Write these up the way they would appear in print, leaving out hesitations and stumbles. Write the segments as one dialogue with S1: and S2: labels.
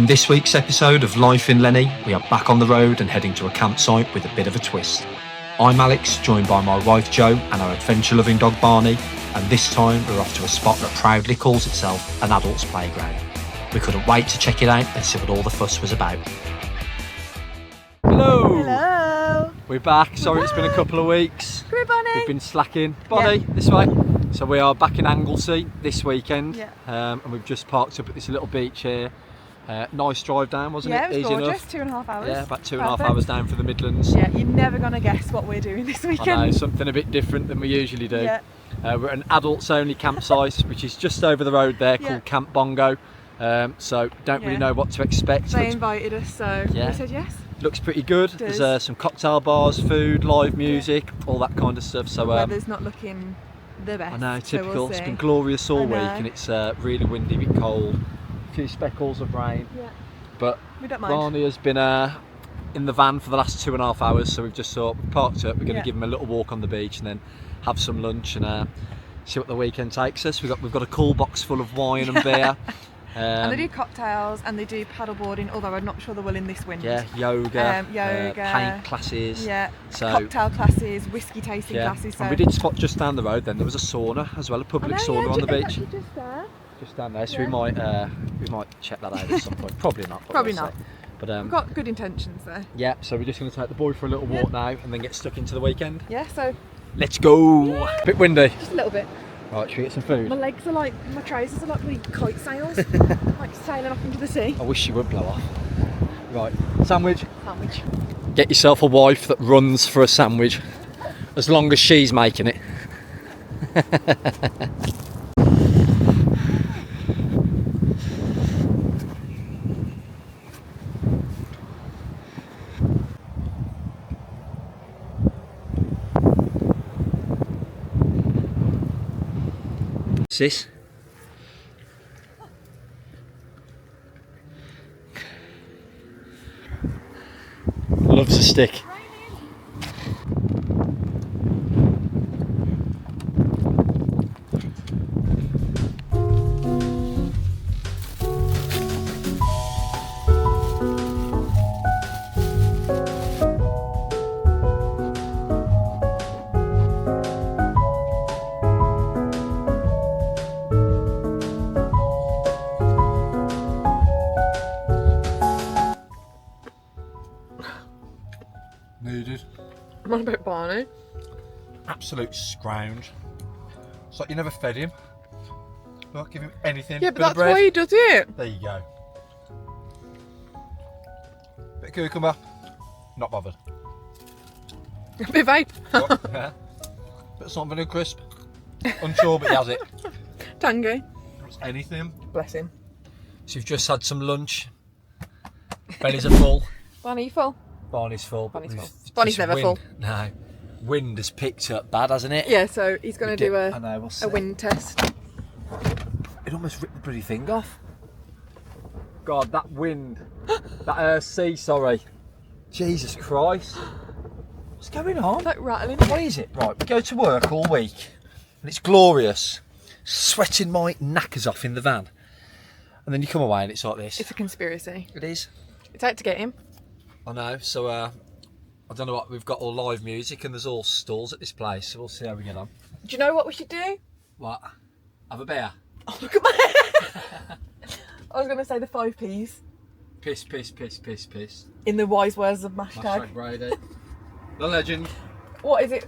S1: this week's episode of Life in Lenny, we are back on the road and heading to a campsite with a bit of a twist. I'm Alex, joined by my wife Jo and our adventure-loving dog Barney, and this time we're off to a spot that proudly calls itself an adult's playground. We couldn't wait to check it out and see what all the fuss was about. Hello!
S2: Hello!
S1: We're back. Sorry, it's been a couple of weeks.
S2: Come here, Bonnie!
S1: We've been slacking. Bonnie, this way. So we are back in Anglesey this weekend, and we've just parked up at this little beach here. Nice drive down, wasn't it?
S2: Yeah, it was
S1: easy
S2: gorgeous.
S1: enough.
S2: 2.5 hours.
S1: Yeah, about 2.5 hours down for the Midlands.
S2: Yeah, you're never going to guess what we're doing this weekend.
S1: I know, something a bit different than we usually do.
S2: Yeah.
S1: We're at an adults only campsite, which is just over the road there, called Camp Bongo. So don't really know what to expect.
S2: They invited us, so we said yes.
S1: Looks pretty good. There's some cocktail bars, food, live music, all that kind of stuff. So
S2: the weather's not looking the best.
S1: I know, typical.
S2: So we'll
S1: it's been glorious all week, and it's really windy, a bit cold. A few speckles of rain.
S2: Yeah.
S1: But
S2: we don't mind.
S1: Barney has been in the van for the last 2.5 hours, so we've just thought we've parked up. We're going to give him a little walk on the beach and then have some lunch and see what the weekend takes us. We've got a cool box full of wine and beer.
S2: And they do cocktails and they do paddleboarding, although I'm not sure they will in this wind.
S1: Yeah, yoga,
S2: yoga,
S1: paint classes.
S2: Yeah,
S1: so,
S2: cocktail classes, whiskey tasting classes. So.
S1: And we did spot just down the road. Then there was a sauna as well, a public sauna on the beach.
S2: Just there.
S1: Just down there, so we might check that out at some point. Probably not. But
S2: Probably
S1: we'll
S2: not.
S1: see. But
S2: we've got good intentions there.
S1: Yeah, so we're just going to take the boy for a little walk now, and then get stuck into the weekend.
S2: Yeah, so
S1: let's go. Bit windy.
S2: Just a little bit.
S1: Right, should we get some food?
S2: My legs are like, my trousers are like really kite sails, like sailing off into the sea.
S1: I wish you would blow off. Right, sandwich.
S2: Sandwich.
S1: Get yourself a wife that runs for a sandwich, as long as she's making it. Sis? Loves a stick. Needed.
S2: What about Barney?
S1: Absolute scrounge. It's like you never fed him. Not give him anything.
S2: Yeah, but that's why he does it.
S1: There you go. Bit of cucumber. Not bothered.
S2: A bit vape.
S1: Yeah. Bit of something vanilla crisp. Unsure, but he has it.
S2: Tango.
S1: Anything.
S2: Bless him.
S1: So you've just had some lunch. Bellies are full.
S2: Barney, full?
S1: Barney's full.
S2: Barney's never full.
S1: No. Wind has picked up bad, hasn't it?
S2: Yeah, so he's going to do
S1: a
S2: wind test.
S1: It almost ripped the bloody thing off. God, that wind. That sea, sorry. Jesus Christ. What's going on?
S2: It's like rattling.
S1: What is it? Right, we go to work all week and it's glorious. Sweating my knackers off in the van. And then you come away and it's like this.
S2: It's a conspiracy.
S1: It is.
S2: It's out to get him.
S1: I know, so I don't know what, we've got all live music and there's all stalls at this place, so we'll see how we get on.
S2: Do you know what we should do?
S1: What? Have a beer?
S2: Oh, look at my I was going to say the 5 P's.
S1: Piss, piss, piss, piss, piss.
S2: In the wise words of hashtag.
S1: Hashtag Brady. The legend.
S2: What is it?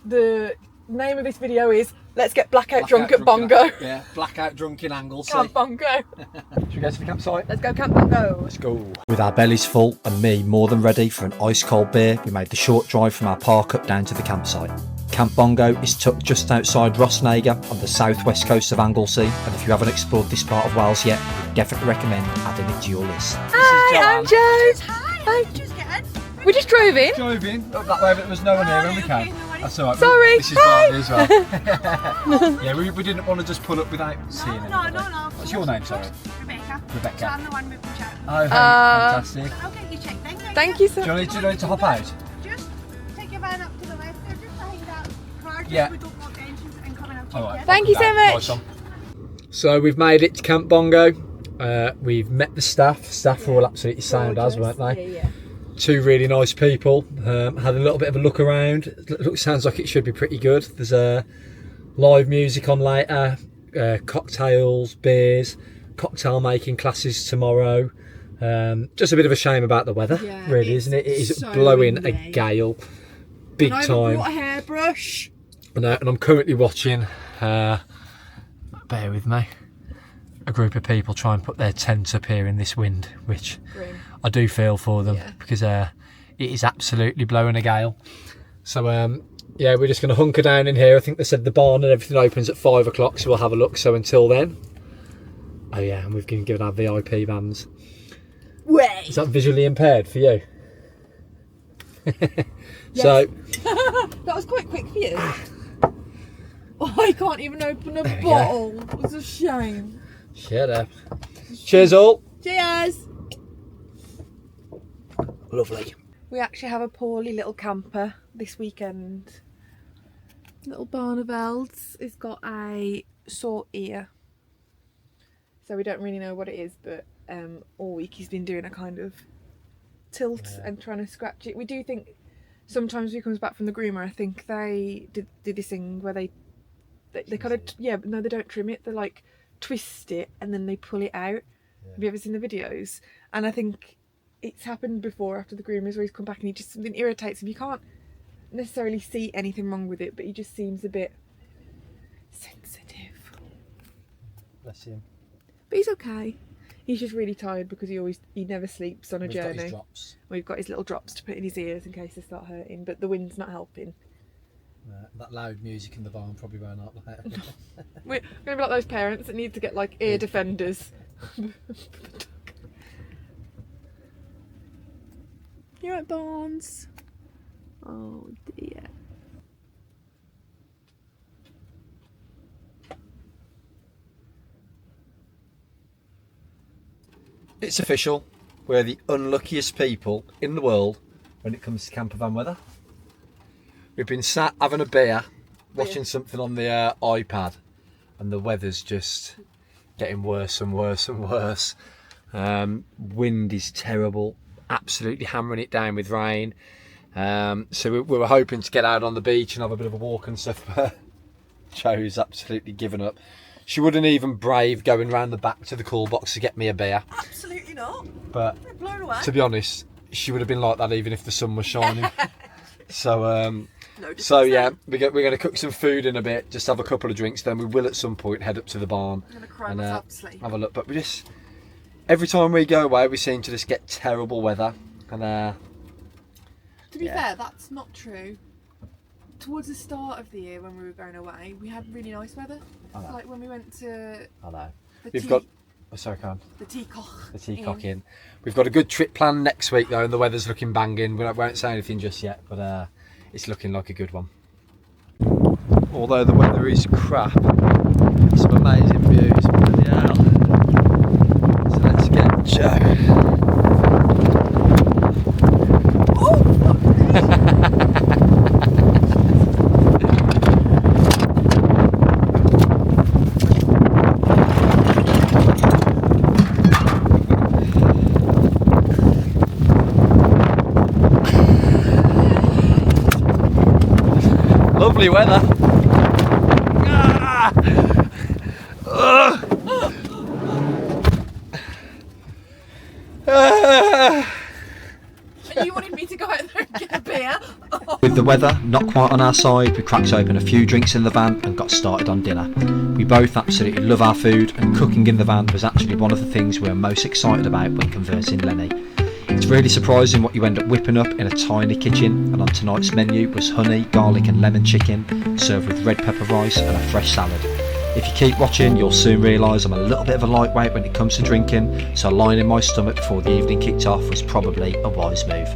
S2: The name of this video is Let's Get Blackout Drunk at Bongo.
S1: Yeah, blackout drunk in Anglesey.
S2: Camp Bongo.
S1: Should we go to the campsite?
S2: Let's go Camp Bongo.
S1: Let's go. With our bellies full and me more than ready for an ice cold beer, we made the short drive from our park up down to the campsite. Camp Bongo is tucked just outside Rhosneigr on the southwest coast of Anglesey, and if you haven't explored this part of Wales yet, we definitely recommend adding it to your list.
S2: Hi, I'm Jo.
S3: Hi. Just getting.
S2: We just drove in.
S1: Drove in up that way, but there was no one here when we came. That's all right.
S2: Sorry.
S1: This is Barney as well. Yeah, we didn't want to just pull up without seeing anybody.
S3: No.
S1: What's your name, sorry?
S3: Rebecca. So I'm the one with the chat.
S1: Oh, fantastic.
S3: I'll get you checked then.
S2: Thank you, sir.
S1: Do you need to hop out?
S3: Just take your van up to the left there, just behind that car. Just
S1: Yeah.
S3: we don't want engines and come and I'll check
S1: All right.
S3: you.
S2: Thank you so much.
S1: Nice one. So we've made it to Camp Bongo. We've met the staff. Staff were all absolutely sound as, weren't they?
S2: Yeah.
S1: Two really nice people. Had a little bit of a look around. Sounds like it should be pretty good. There's live music on later, cocktails, beers, cocktail making classes tomorrow. Just a bit of a shame about the weather, really, isn't it? It is
S2: so
S1: blowing
S2: windy.
S1: a gale, big
S2: and I
S1: time.
S2: brought a hairbrush.
S1: And I'm currently watching, bear with me, a group of people try and put their tents up here in this wind, which I do feel for them because it is absolutely blowing a gale. So yeah, we're just going to hunker down in here. I think they said the barn and everything opens at 5 o'clock, so we'll have a look. So until then, oh yeah, and we've been given our VIP bands.
S2: Way.
S1: Is that visually impaired for you?
S2: Yes.
S1: So
S2: that was quite quick for you. Oh, I can't even open a bottle. It's a shame.
S1: shut up. Cheers all.
S2: Cheers.
S1: Lovely.
S2: We actually have a poorly little camper this weekend. Little Barnavel's has got a sore ear. So we don't really know what it is, but all week he's been doing a kind of tilt and trying to scratch it. We do think sometimes when he comes back from the groomer, I think they did this thing where they kind of, no, they don't trim it. They like twist it and then they pull it out. Have you ever seen the videos? And I think it's happened before after the groomers where he's come back and something irritates him. You can't necessarily see anything wrong with it, but he just seems a bit sensitive.
S1: Bless him.
S2: But he's okay. He's just really tired because he never sleeps on a journey.
S1: Got his drops.
S2: We've got his little drops to put in his ears in case they start hurting, but the wind's not helping.
S1: That loud music in the barn probably won't help that.
S2: We're going to be like those parents that need to get like ear defenders. You're at Barnes. Oh dear.
S1: It's official. We're the unluckiest people in the world when it comes to camper van weather. We've been sat having a beer, watching something on the iPad, and the weather's just getting worse and worse and worse. Wind is terrible, absolutely hammering it down with rain. So we were hoping to get out on the beach and have a bit of a walk and stuff, but Jo's absolutely given up. She wouldn't even brave going round the back to the cool box to get me a beer.
S2: Absolutely not.
S1: But
S2: We're blown away.
S1: to be honest, she would have been like that even if the sun was shining. So yeah, we're going to cook some food in a bit, just have a couple of drinks, then we will at some point head up to the barn.
S2: I'm going to cry myself to sleep.
S1: Have a look. But we just, every time we go away, we seem to just get terrible weather. And
S2: to be fair, that's not true. Towards the start of the year when we were going away, we had really nice weather. Like when we went to the
S1: Teacock Inn. We've got a good trip planned next week though, and the weather's looking banging. We won't say anything just yet, but it's looking like a good one. Although the weather is crap, some amazing views. Bloody hell. So let's get Jo. Lovely weather.
S2: And you wanted me to go out there and get a beer?
S1: With the weather not quite on our side, we cracked open a few drinks in the van and got started on dinner. We both absolutely love our food, and cooking in the van was actually one of the things we were most excited about when conversing Lenny. It's really surprising what you end up whipping up in a tiny kitchen, and on tonight's menu was honey, garlic and lemon chicken, served with red pepper rice and a fresh salad. If you keep watching, you'll soon realise I'm a little bit of a lightweight when it comes to drinking, so lining my stomach before the evening kicked off was probably a wise move.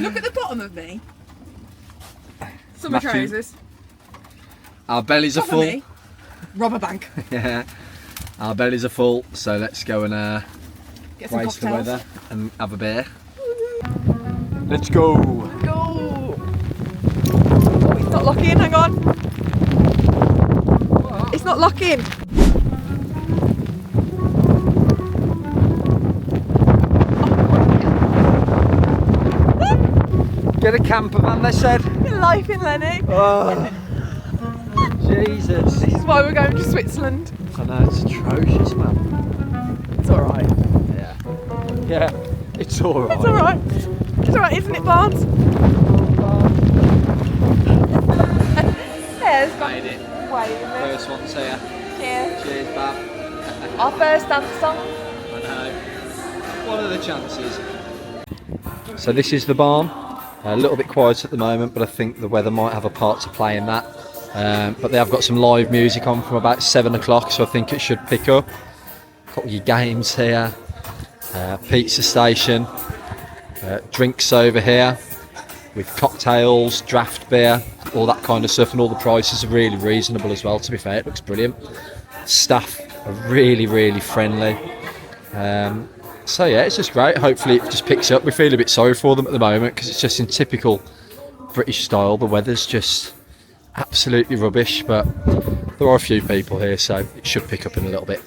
S2: Look at the bottom of me. Summer
S1: Matthew,
S2: trousers.
S1: Our bellies are
S2: Top of
S1: full.
S2: me, rubber bank.
S1: Yeah, our bellies are full, so let's go and
S2: Get some
S1: brace the
S2: cocktails.
S1: weather and have a beer. Let's go.
S2: Go! Oh, it's not locking, hang on. What? It's not locking.
S1: Get a camper van, they said.
S2: Life in Lenny.
S1: Oh, Jesus.
S2: This is why we're going to Switzerland.
S1: I know, it's atrocious, man.
S2: It's alright.
S1: Yeah. Yeah, it's alright.
S2: It's alright. It's alright, isn't it, Barnes? There's
S1: Made it.
S2: waving.
S1: First one's here.
S2: Cheers.
S1: Cheers, Bab.
S2: Our first dance song.
S1: I know. What are the chances? So this is the barn. A little bit quiet at the moment, but I think the weather might have a part to play in that. But they have got some live music on from about 7 o'clock, so I think it should pick up. Got your games here, pizza station, drinks over here with cocktails, draft beer, all that kind of stuff, and all the prices are really reasonable as well, to be fair. It looks brilliant. Staff are really, really friendly. So yeah, it's just great. Hopefully it just picks up. We feel a bit sorry for them at the moment because it's just in typical British style. The weather's just absolutely rubbish, but there are a few people here, so it should pick up in a little bit.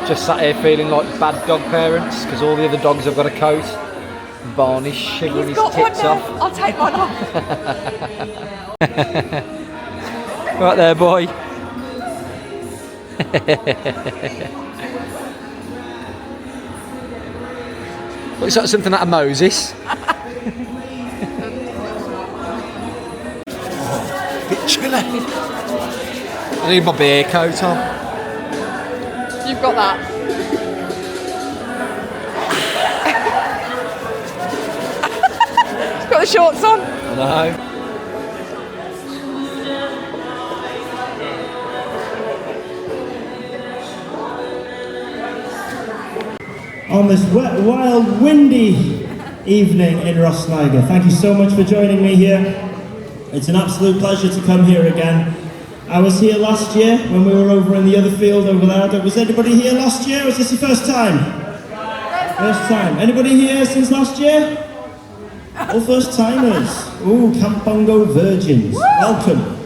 S1: Just sat here feeling like bad dog parents because all the other dogs have got a coat. And Barney's shivering his tits off.
S2: I'll take one off.
S1: Right there, boy. Looks like something out of Moses. Bit chilly. I need my beer coat on.
S2: You've got that. He's got the shorts on.
S1: I know.
S4: On this wet, wild, windy evening in Rhosneigr. Thank you so much for joining me here. It's an absolute pleasure to come here again. I was here last year when we were over in the other field over there. Was anybody here last year? Was this your first time? First time. Anybody here since last year? All first timers. Ooh, Camp Bongo virgins. Welcome.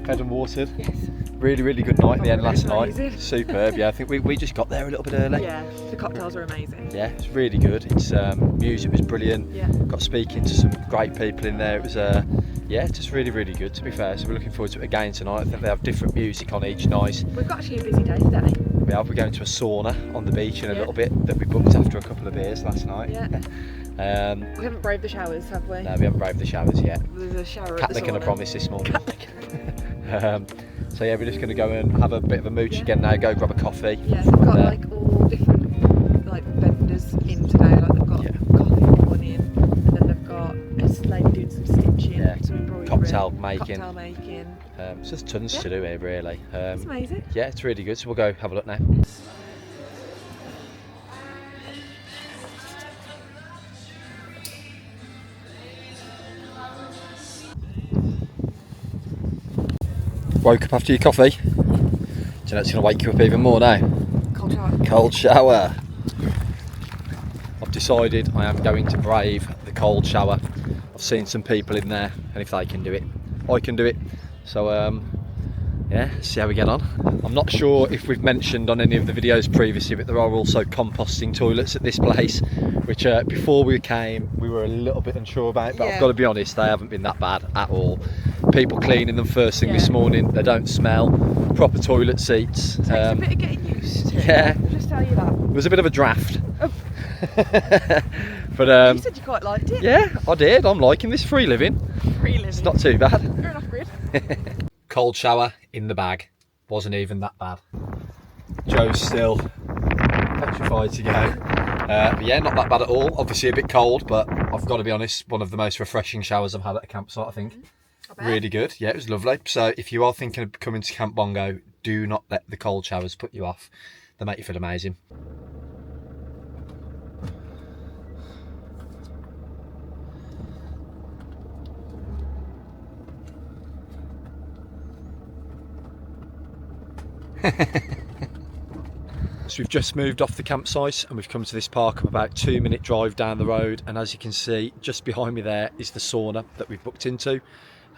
S1: Fed and watered.
S2: Yes.
S1: Really, really good night at the end last
S2: amazing.
S1: night. Superb, yeah. I think we just got there a little bit early.
S2: Yeah, the cocktails are amazing.
S1: Yeah, it's really good. It's music was brilliant.
S2: Yeah.
S1: Got speaking to some great people in there. It was yeah, just really, really good, to be fair. So we're looking forward to it again tonight. I think they have different music on each night.
S2: We've got actually a busy day today.
S1: We are. We're going to a sauna on the beach in a little bit that we booked after a couple of beers last night.
S2: Yeah. We haven't braved the showers, have we?
S1: No, we haven't braved the showers yet.
S2: There's a shower
S1: Cat
S2: at the
S1: licking a
S2: sauna.
S1: promise this morning. So yeah, we're just going to go and have a bit of a mooch again now. Go grab a coffee.
S2: Yeah, they've got like all different like vendors in today. Like they've got coffee in the morning, and then they've got a lady doing some stitching, some embroidery,
S1: cocktail making.
S2: So
S1: there's tons to do here, really.
S2: it's amazing.
S1: Yeah, it's really good. So we'll go have a look now. Woke up after your coffee. Do you know it's going to wake you up even more now?
S2: Cold shower.
S1: Cold shower. I've decided I am going to brave the cold shower. I've seen some people in there, and if they can do it, I can do it. So yeah, see how we get on. I'm not sure if we've mentioned on any of the videos previously, but there are also composting toilets at this place, which before we came we were a little bit unsure about, but I've got to be honest, they haven't been that bad at all. People cleaning them first thing this morning, they don't smell. Proper toilet seats.
S2: Takes a bit of getting used to.
S1: Yeah.
S2: I'll just tell you that.
S1: It was a bit of a draft.
S2: Oh.
S1: But
S2: You said you quite liked it.
S1: yeah, I did. I'm liking this free living.
S2: Free living.
S1: It's not too bad.
S2: You're an off-grid.
S1: Cold shower in the bag. Wasn't even that bad. Joe's still petrified to go. But yeah, not that bad at all. Obviously a bit cold, but I've got to be honest, one of the most refreshing showers I've had at a campsite, I think. Really good. Yeah, it was lovely. So if you are thinking of coming to Camp Bongo, do not let the cold showers put you off. They make you feel amazing. So we've just moved off the campsite and we've come to this park. I'm about 2-minute drive down the road, and as you can see just behind me there is the sauna that we've booked into.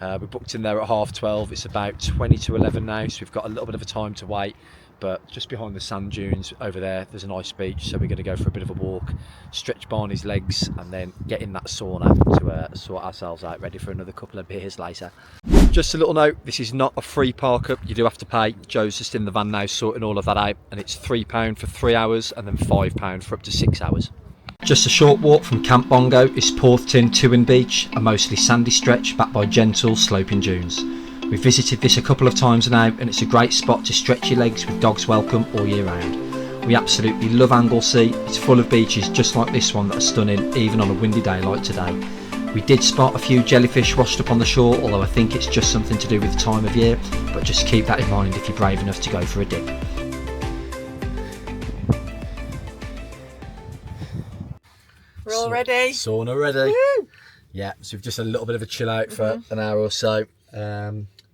S1: We booked in there at 12:30. It's about 20 to 11 now, so we've got a little bit of a time to wait. But just behind the sand dunes over there's a nice beach, so we're going to go for a bit of a walk, stretch Barney's legs, and then get in that sauna to sort ourselves out, ready for another couple of beers later. Just a little note, this is not a free park up, you do have to pay. Joe's just in the van now sorting all of that out, and it's £3 for 3 hours and then £5 for up to 6 hours. Just a short walk from Camp Bongo is Porthton Tywin Beach, a mostly sandy stretch backed by gentle sloping dunes. We've visited this a couple of times now, and it's a great spot to stretch your legs with dogs welcome all year round. We absolutely love Anglesey. It's full of beaches just like this one that are stunning even on a windy day like today. We did spot a few jellyfish washed up on the shore, although I think it's just something to do with the time of year, but just keep that in mind if you're brave enough to go for a dip.
S2: We're all ready.
S1: Sauna ready.
S2: Woo!
S1: Yeah, so we've just had a little bit of a chill out for an hour or so.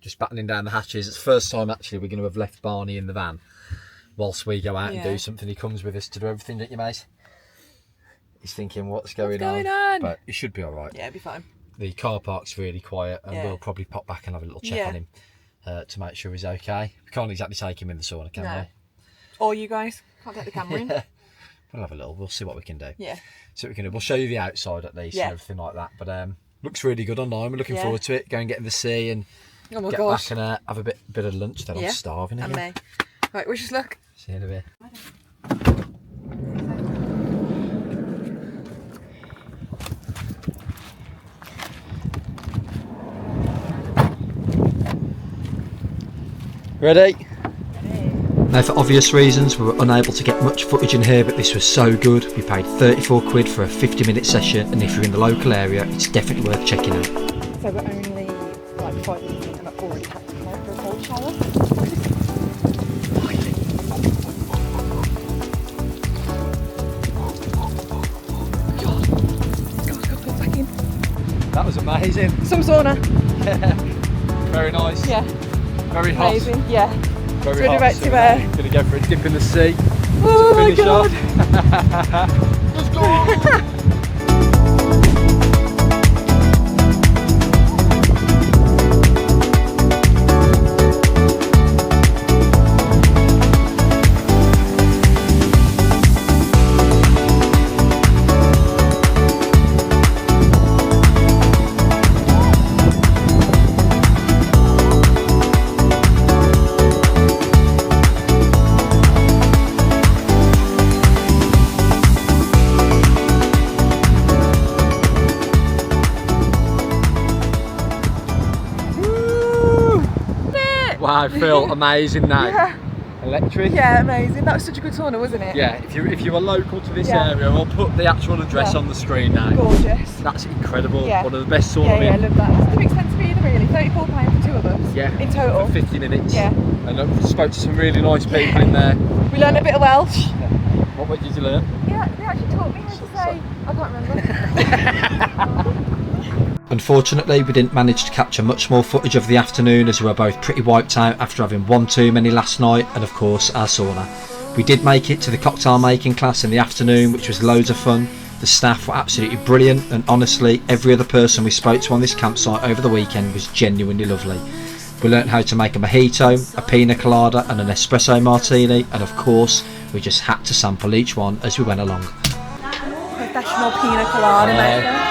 S1: Just battening down the hatches. It's the first time actually we're going to have left Barney in the van whilst we go out and do something. He comes with us to do everything, don't you, mate? He's thinking what's going on? But it should be all right.
S2: Yeah, it'll be fine.
S1: The car park's really quiet, and we'll probably pop back and have a little check on him to make sure he's okay. We can't exactly take him in the sauna, can we?
S2: Or you guys can't take the camera in.
S1: We'll have a little. We'll see what we can do.
S2: Yeah.
S1: See what we can do. We'll show you the outside at least and everything like that. But looks really good online. We're looking forward to it. Go and get in the sea and get back and have a bit of lunch. Then I'm starving again.
S2: And me. Right, wish us luck.
S1: See you in a bit. Ready? Now, for obvious reasons, we were unable to get much footage in here, but this was so good. We paid 34 quid for a 50-minute session, and if you're in the local area, it's definitely worth checking out.
S2: So we're only like 5 minutes in and I've already had to come for a cold shower. God, back in.
S1: That was amazing.
S2: Some sauna.
S1: Very nice.
S2: Yeah.
S1: Very hot.
S2: Amazing. Yeah.
S1: Very
S2: So
S1: hot.
S2: back to there.
S1: Gonna go for a dip in the sea.
S2: Oh my God.
S1: Let's go. I feel amazing now.
S2: Yeah.
S1: Electric.
S2: Yeah, amazing. That was such a good sauna, wasn't it?
S1: Yeah, if you are local to this
S2: Yeah.
S1: area, we'll put the actual address on the screen now.
S2: Gorgeous.
S1: That's incredible.
S2: Yeah.
S1: One of the best sauna.
S2: Yeah, I love that. It's too expensive either, really. £34 for two of us.
S1: Yeah.
S2: In total.
S1: For 50 minutes.
S2: Yeah.
S1: And I spoke to some really nice people in there.
S2: We learned a bit of Welsh.
S1: What did you learn?
S2: Yeah, they actually taught me how to say. I can't remember.
S1: Unfortunately, we didn't manage to capture much more footage of the afternoon as we were both pretty wiped out after having one too many last night and of course our sauna. We did make it to the cocktail making class in the afternoon, which was loads of fun. The staff were absolutely brilliant, and honestly every other person we spoke to on this campsite over the weekend was genuinely lovely. We learnt how to make a mojito, a pina colada and an espresso martini, and of course we just had to sample each one as we went along.
S2: Professional pina colada maker.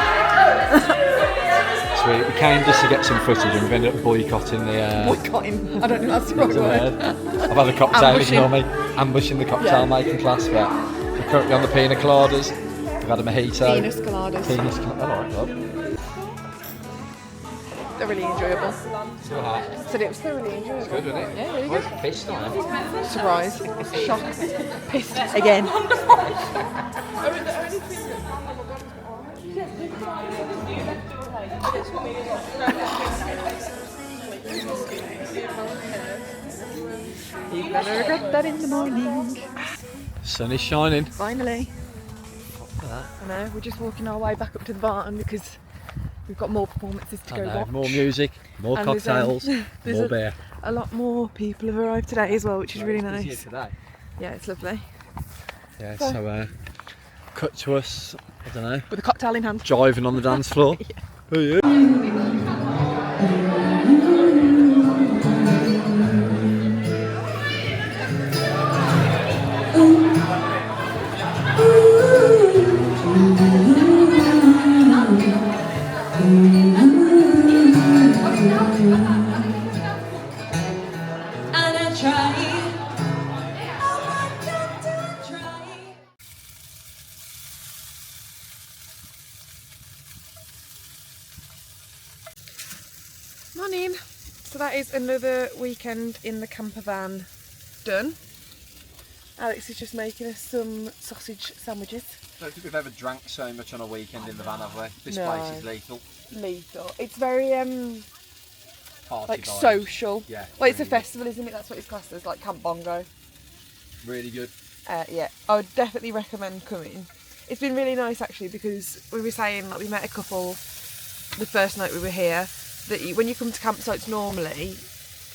S1: We came just to get some footage and we've ended up boycotting the...
S2: Boycotting. I don't think that's the right word.
S1: I've had a cocktail, ignore me. Ambushing the cocktail making class, but we're currently on the pina coladas. We've had a mojito.
S2: Penis coladas.
S1: Penis coladas. I like that.
S2: They're really enjoyable.
S1: Still hot.
S2: So it was thoroughly enjoyable.
S1: It's good, isn't it?
S2: Yeah, really
S1: Well,
S2: good.
S1: it's pissed on it.
S2: Surprise. Shock. Pissed again. You're gonna regret that in the morning.
S1: Sun is shining.
S2: Finally. I know, we're just walking our way back up to the barn because we've got more performances to
S1: I
S2: go
S1: know,
S2: watch.
S1: more music, more
S2: And
S1: cocktails,
S2: there's
S1: more beer.
S2: A lot more people have arrived today as well, which is really nice.
S1: Today.
S2: Yeah, it's lovely.
S1: Yeah, so cut to us, I don't know,
S2: With a cocktail in hand.
S1: jiving on the dance floor. Oh, yeah.
S2: Morning. So that is another weekend in the camper van done. Alex is just making us some sausage sandwiches.
S1: I don't think we've ever drank so much on a weekend in the van, have we? This
S2: No.
S1: place is lethal.
S2: Lethal. It's very
S1: Party
S2: like
S1: vibes.
S2: social.
S1: Yeah.
S2: Well, it's a
S1: really
S2: festival, isn't it? That's what it's classed as, like Camp Bongo.
S1: good. Really good.
S2: Yeah, I would definitely recommend coming. It's been really nice actually because we were saying, like, we met a couple the first night we were here, that when you come to campsites normally,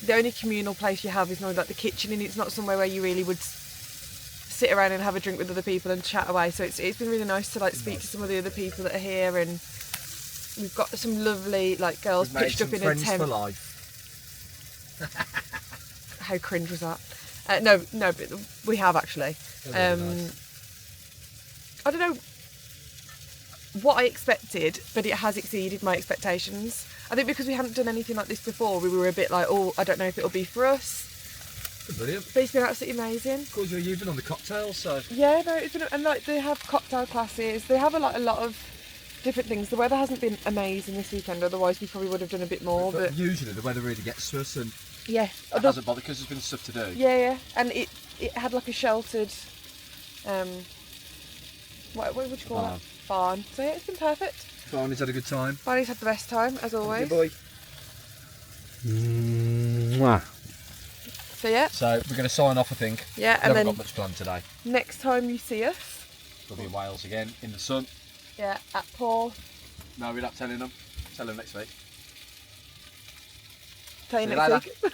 S2: the only communal place you have is normally like the kitchen, and it's not somewhere where you really would sit around and have a drink with other people and chat away. So it's been really nice to like speak to some of the other people that are here, and we've got some lovely like girls
S1: We've made
S2: pitched up
S1: some
S2: in a
S1: friends
S2: tent.
S1: for life.
S2: How cringe was that? No, but we have actually.
S1: They're really nice.
S2: I don't know what I expected, but it has exceeded my expectations. I think because we hadn't done anything like this before, we were a bit like, oh, I don't know if it'll be for us.
S1: Brilliant.
S2: But it's been absolutely amazing.
S1: Of course, you've been on the cocktails, so...
S2: Yeah, no, it's been, and like they have cocktail classes. They have a lot of different things. The weather hasn't been amazing this weekend, otherwise we probably would have done a bit more. But
S1: usually the weather really gets to us, and
S2: yeah,
S1: it hasn't bothered because there's been stuff to do.
S2: yeah, and it had like a sheltered, what would you call
S1: Barn.
S2: that? Barn. So yeah, it's been perfect.
S1: Barney's had a good time.
S2: Barney's had the best time as always.
S1: Good boy. Mwah.
S2: So yeah,
S1: So we're going to sign off, I think.
S2: yeah,
S1: We
S2: and
S1: haven't
S2: then
S1: got much planned today.
S2: next time you see us,
S1: We'll be in Wales again, in the sun.
S2: yeah, at Paul.
S1: No, we're not telling them. Tell them next week.
S2: Tell you
S1: See you
S2: next
S1: later.
S2: week.